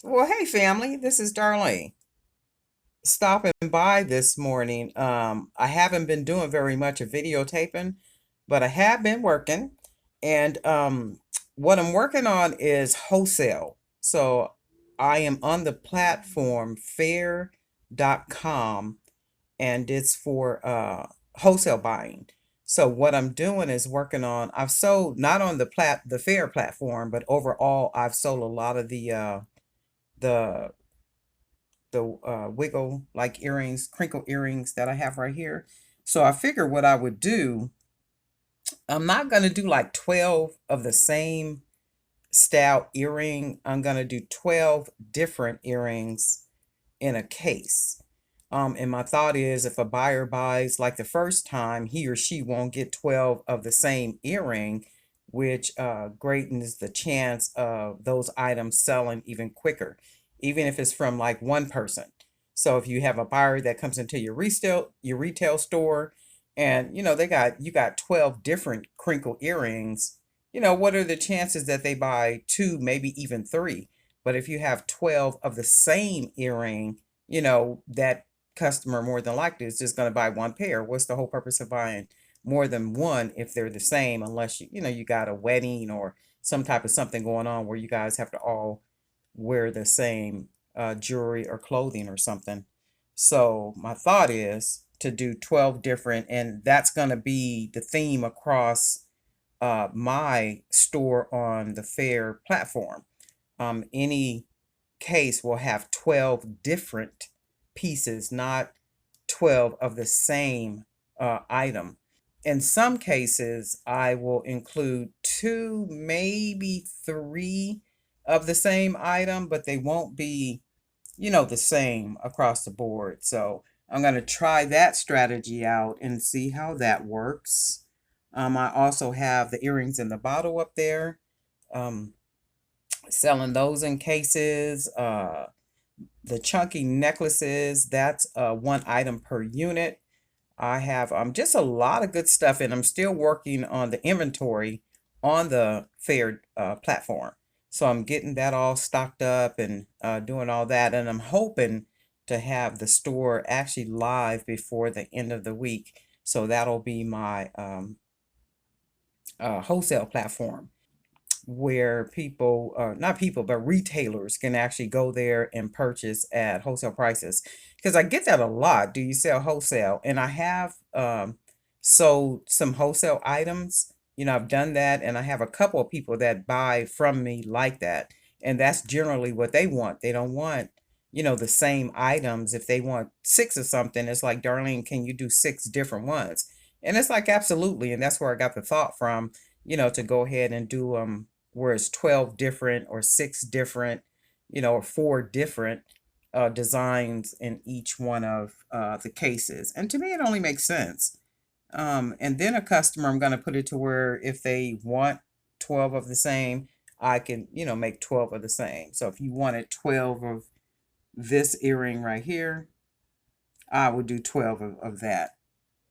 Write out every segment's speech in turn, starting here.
Well, hey family, this is Darlene. Stopping by this morning. I haven't been doing very much of videotaping, but I have been working. And what I'm working on is wholesale. So I am on the platform fair.com and it's for wholesale buying. So what I'm doing is working on I've sold not on the fair platform, but overall I've sold a lot of the wiggle like earrings, crinkle earrings that I have right here. So I figured what I would do, I'm not going to do like 12 of the same style earring. I'm going to do 12 different earrings in a case. And my thought is if a buyer buys like the first time, he or she won't get 12 of the same earring, which greatens the chance of those items selling even quicker, even if it's from like one person. So if you have a buyer that comes into your retail store and you got 12 different crinkle earrings, what are the chances that they buy two, maybe even three? But if you have 12 of the same earring, that customer more than likely is just going to buy one pair. What's the whole purpose of buying more than one if they're the same, unless you got a wedding or some type of something going on where you guys have to all wear the same jewelry or clothing or something. So my thought is to do 12 different, and that's going to be the theme across my store on the Fair platform. Any case will have 12 different pieces, not 12 of the same item. In some cases, I will include two, maybe three of the same item, but they won't be, the same across the board. So I'm going to try that strategy out and see how that works. I also have the earrings in the bottle up there, um, selling those in cases. The chunky necklaces, that's one item per unit. I have just a lot of good stuff, and I'm still working on the inventory on the Fair platform. So I'm getting that all stocked up and doing all that, and I'm hoping to have the store actually live before the end of the week. So that'll be my wholesale platform where people, not people, but retailers can actually go there and purchase at wholesale prices. Because I get that a lot. Do you sell wholesale? And I have sold some wholesale items. I've done that, and I have a couple of people that buy from me like that. And that's generally what they want. They don't want, the same items. If they want six or something, it's like, Darlene, can you do six different ones? And it's like, absolutely. And that's where I got the thought from, to go ahead and do where it's 12 different or six different, or four different designs in each one of the cases. And to me, it only makes sense. And then a customer, I'm going to put it to where if they want 12 of the same, I can, make 12 of the same. So if you wanted 12 of this earring right here, I would do 12 of that.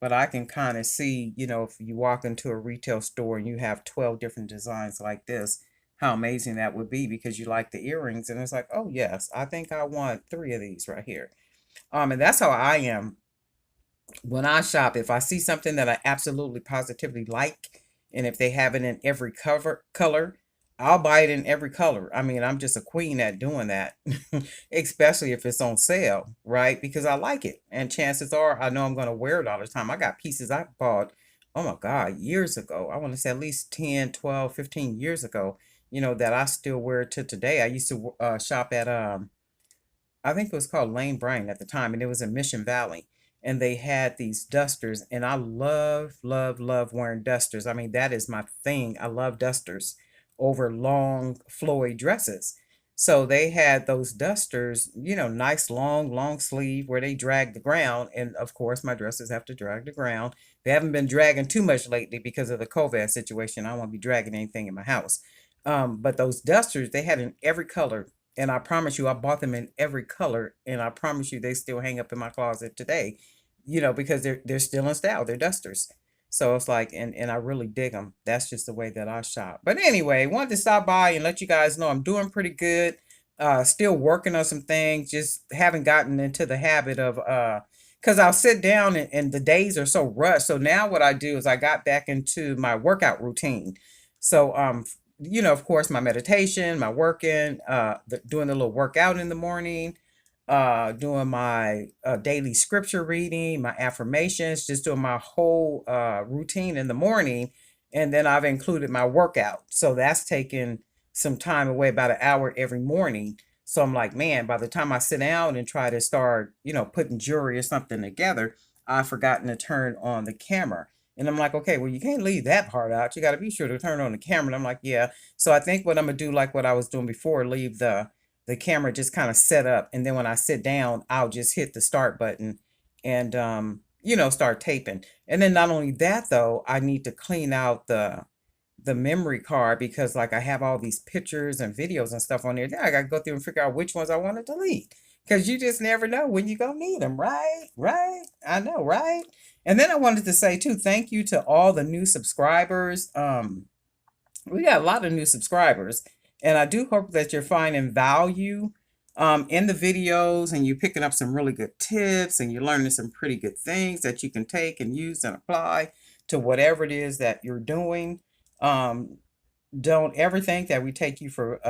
But I can kind of see, if you walk into a retail store and you have 12 different designs like this, how amazing that would be because you like the earrings. And it's like, oh, yes, I think I want three of these right here. And that's how I am when I shop. If I see something that I absolutely positively like, and if they have it in every color, I'll buy it in every color. I mean, I'm just a queen at doing that, especially if it's on sale, right? Because I like it. And chances are I know I'm going to wear it all the time. I got pieces I bought, oh my God, years ago. I want to say at least 10, 12, 15 years ago, that I still wear to today. I used to shop at I think it was called Lane Bryant at the time, and it was in Mission Valley. And they had these dusters, and I love, love, love wearing dusters. I mean, that is my thing. I love dusters over long flowy dresses. So they had those dusters, nice long sleeve where they drag the ground. And of course, my dresses have to drag the ground. They haven't been dragging too much lately because of the COVID situation. I won't be dragging anything in my house. But those dusters, they had in every color, and I promise you, I bought them in every color, and I promise you, they still hang up in my closet today, because they're still in style. They're dusters. So it's like, and I really dig them. That's just the way that I shop. But anyway, wanted to stop by and let you guys know I'm doing pretty good. still working on some things, just haven't gotten into the habit of because I'll sit down and the days are so rushed. So now what I do is I got back into my workout routine. So of course my meditation, my working, doing a little workout in the morning, doing my daily scripture reading, my affirmations, just doing my whole routine in the morning. And then I've included my workout. So that's taken some time away, about an hour every morning. So I'm like, man, by the time I sit down and try to start, putting jewelry or something together, I've forgotten to turn on the camera. And I'm like, okay, well, you can't leave that part out. You got to be sure to turn on the camera. And I'm like, yeah. So I think what I'm going to do, like what I was doing before, leave the camera just kind of set up, and then when I sit down, I'll just hit the start button and start taping. And then not only that though, I need to clean out the memory card, because like I have all these pictures and videos and stuff on there. Then I got to go through and figure out which ones I want to delete, because you just never know when you're gonna need them, right? Right, I know, right? And then I wanted to say too, thank you to all the new subscribers. We got a lot of new subscribers, and I do hope that you're finding value in the videos, and you're picking up some really good tips, and you're learning some pretty good things that you can take and use and apply to whatever it is that you're doing. Um, don't ever think that we take you for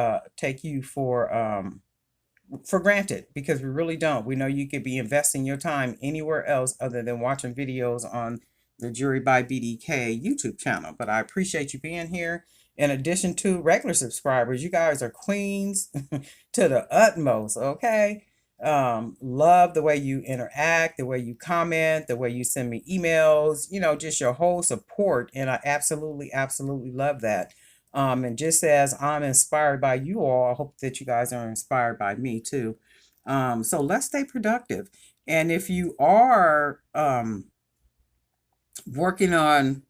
granted, because we really don't. We know you could be investing your time anywhere else other than watching videos on the Jewelry by BDK YouTube channel. But I appreciate you being here. In addition to regular subscribers, you guys are queens to the utmost, okay? Love the way you interact, the way you comment, the way you send me emails, just your whole support. And I absolutely, absolutely love that. And just as I'm inspired by you all, I hope that you guys are inspired by me too. So let's stay productive. And if you are working on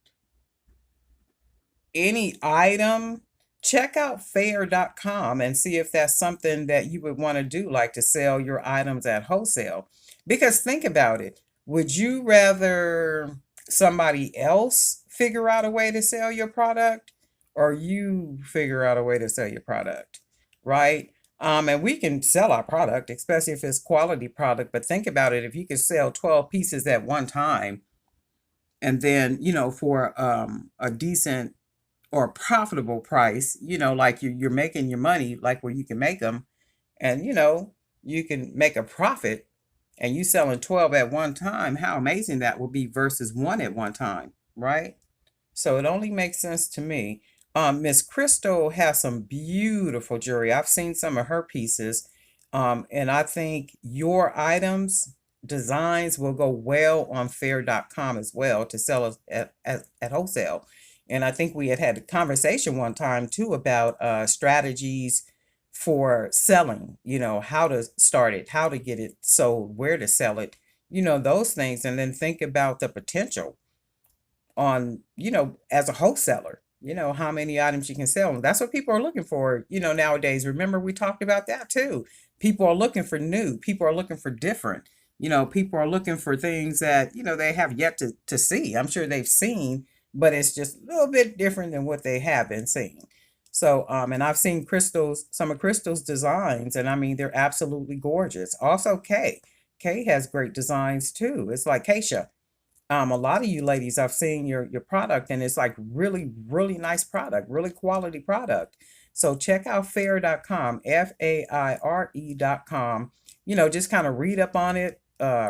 any item, check out fair.com and see if that's something that you would want to do, like to sell your items at wholesale. Because think about it. Would you rather somebody else figure out a way to sell your product, or you figure out a way to sell your product, right? And we can sell our product, especially if it's quality product. But think about it. If you could sell 12 pieces at one time, and then, for a decent or a profitable price, like you're making your money, like where you can make them, and you can make a profit, and you selling 12 at one time, how amazing that would be versus one at one time, right? So it only makes sense to me. Miss Crystal has some beautiful jewelry. I've seen some of her pieces, and I think your items, designs will go well on fair.com as well to sell at wholesale. And I think we had a conversation one time too about strategies for selling, how to start it, how to get it sold, where to sell it, those things. And then think about the potential on, as a wholesaler, how many items you can sell. That's what people are looking for, nowadays. Remember, we talked about that too. People are looking for new, people are looking for different, people are looking for things that, they have yet to see. I'm sure they've seen, but it's just a little bit different than what they have been seeing. So, and I've seen some of Crystal's designs, and I mean, they're absolutely gorgeous. Also, Kay has great designs too. It's like Keisha. A lot of you ladies, I've seen your product, and it's like really, really nice product, really quality product. So check out fair.com, faire.com. Just kind of read up on it,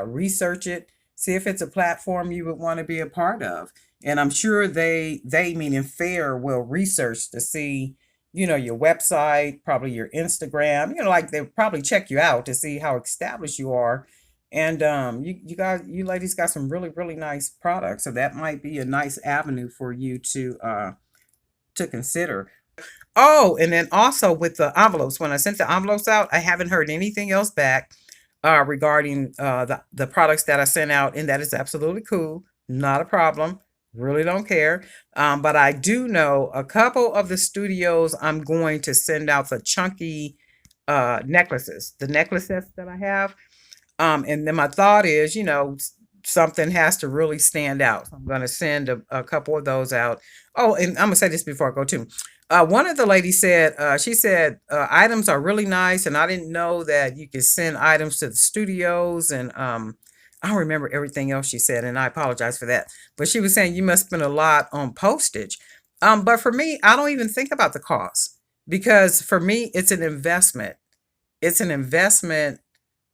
research it, see if it's a platform you would want to be a part of. And I'm sure they meaning Fair, will research to see, your website, probably your Instagram, like they'll probably check you out to see how established you are. And you ladies got some really, really nice products. So that might be a nice avenue for you to consider. Oh, and then also with the envelopes, when I sent the envelopes out, I haven't heard anything else back regarding the products that I sent out, and that is absolutely cool. Not a problem. Really don't care. But I do know a couple of the studios I'm going to send out the chunky necklaces, the necklaces that I have. And then my thought is, something has to really stand out. I'm going to send a couple of those out. Oh, and I'm going to say this before I go too. One of the ladies said, she said, items are really nice. And I didn't know that you could send items to the studios. And I don't remember everything else she said. And I apologize for that. But she was saying you must spend a lot on postage. But for me, I don't even think about the cost because for me, it's an investment. It's an investment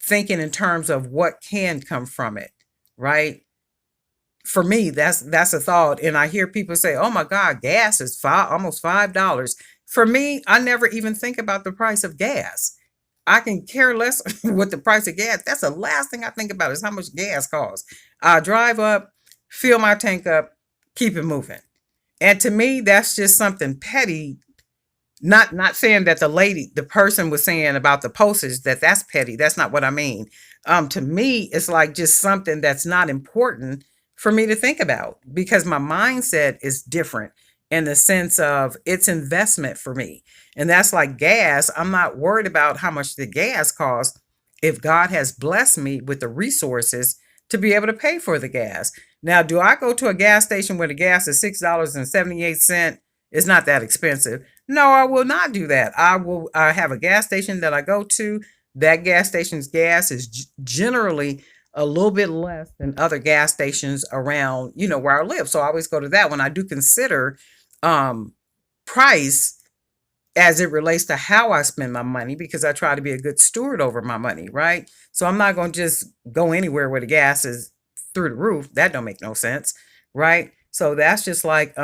thinking in terms of what can come from it, right? For me, that's a thought. And I hear people say, "Oh my God, gas is almost $5." For me, I never even think about the price of gas. I can care less what the price of gas. That's the last thing I think about is how much gas costs. I drive up, fill my tank up, keep it moving. And to me, that's just something petty. Not saying that the person was saying about the postage that's petty. That's not what I mean. To me, it's like just something that's not important for me to think about because my mindset is different in the sense of it's investment for me. And that's like gas. I'm not worried about how much the gas costs if God has blessed me with the resources to be able to pay for the gas. Now, do I go to a gas station where the gas is $6.78? It's not that expensive. No, I will not do that. I have a gas station that I go to. That gas station's gas is generally a little bit less than other gas stations around, where I live. So I always go to that when I do consider um price as it relates to how I spend my money because I try to be a good steward over my money, right? So I'm not going to just go anywhere where the gas is through the roof. That don't make no sense, right? So that's just like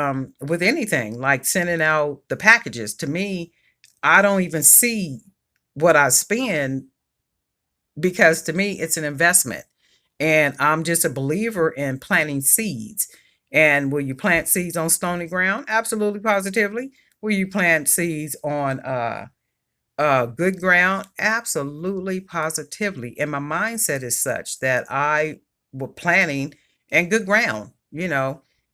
with anything, like sending out the packages. To me, I don't even see what I spend because to me it's an investment. And I'm just a believer in planting seeds. And will you plant seeds on stony ground? Absolutely, positively. Will you plant seeds on good ground? Absolutely, positively. And my mindset is such that I will planting and good ground,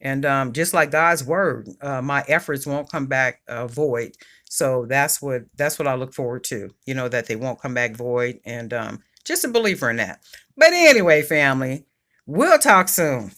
and just like God's word, my efforts won't come back void. So that's what I look forward to, that they won't come back void, and just a believer in that. But anyway, family, we'll talk soon.